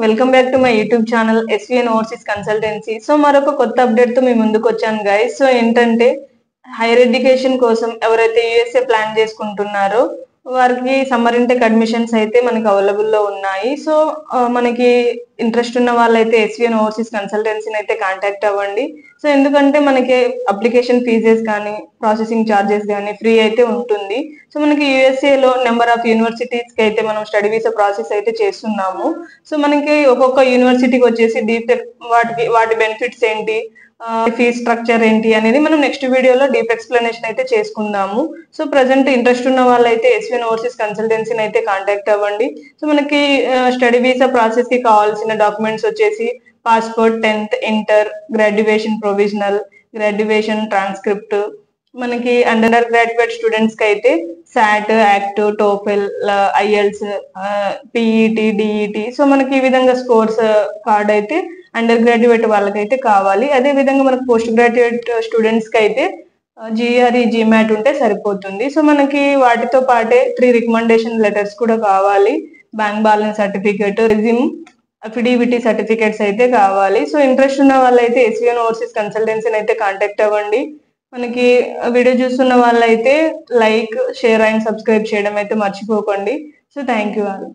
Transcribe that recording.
Welcome back to my YouTube channel SVN overseas consultancy. So మరొక కొత్త update తో మీ ముందుకు వచ్చాను గైస్. సో ఏంటంటే హైయర్ ఎడ్యుకేషన్ కోసం ఎవరైతే యూఎస్ఏ ప్లాన్ చేసుకుంటున్నారో వారికి సమ్మర్ ఇంటెక్ అడ్మిషన్స్ అయితే మనకి అవైలబుల్ లో ఉన్నాయి. సో మనకి ఇంట్రెస్ట్ ఉన్న వాళ్ళైతే ఎస్విఎన్ ఓవర్సీస్ కన్సల్టెన్సీని అయితే కాంటాక్ట్ అవ్వండి. సో ఎందుకంటే మనకి అప్లికేషన్ ఫీజెస్ కానీ ప్రాసెసింగ్ ఛార్జెస్ కానీ ఫ్రీ అయితే ఉంటుంది. సో మనకి యూఎస్ఏ లో నెంబర్ ఆఫ్ యూనివర్సిటీస్ కి అయితే మనం స్టడీ వీసా ప్రాసెస్ అయితే చేస్తున్నాము. సో మనకి ఒక్కొక్క యూనివర్సిటీకి వచ్చేసి డీప్ వాటి బెనిఫిట్స్ ఏంటి, ఫీజ్ స్ట్రక్చర్ ఏంటి అనేది మనం నెక్స్ట్ వీడియోలో డీప్ ఎక్స్ప్లెనేషన్ అయితే చేసుకుందాము. సో ప్రజెంట్ ఇంట్రెస్ట్ ఉన్న వాళ్ళైతే ఎస్విఎన్ ఓవర్సీస్ కన్సల్టెన్సీని అయితే కాంటాక్ట్ అవ్వండి. సో మనకి స్టడీ వీసా ప్రాసెస్ కి కావాల్సిన డాక్యుమెంట్స్ వచ్చేసి passport, 10th inter, graduation provisional, graduation transcript, మనకి అండర్ గ్రాడ్యుయేట్ స్టూడెంట్స్ కి అయితే SAT, ACT, TOEFL, IELTS, PTE, DET. So మనకి ఈ విధంగా స్కోర్స్ కార్డ్ అయితే అండర్ గ్రాడ్యుయేట్ వాళ్ళకైతే కావాలి. అదే విధంగా మనకు పోస్ట్ గ్రాడ్యుయేట్ స్టూడెంట్స్ కి అయితే జిఆర్ఈ, జిమాట్ ఉంటే సరిపోతుంది. సో మనకి వాటితో పాటే 3 రికమెండేషన్ లెటర్స్ కూడా కావాలి. Bank balance certificate, resume, affidavit certificates అయితే కావాలి. సో ఇంట్రెస్ట్ ఉన్న వాళ్ళైతే ఎస్విఎన్ ఓవర్సీస్ కన్సల్టెన్సీని అయితే కాంటాక్ట్ అవ్వండి. మనకి వీడియో చూస్తున్న వాళ్ళైతే లైక్, షేర్ అండ్ సబ్స్క్రైబ్ చేయడం అయితే మర్చిపోకండి. So thank you all.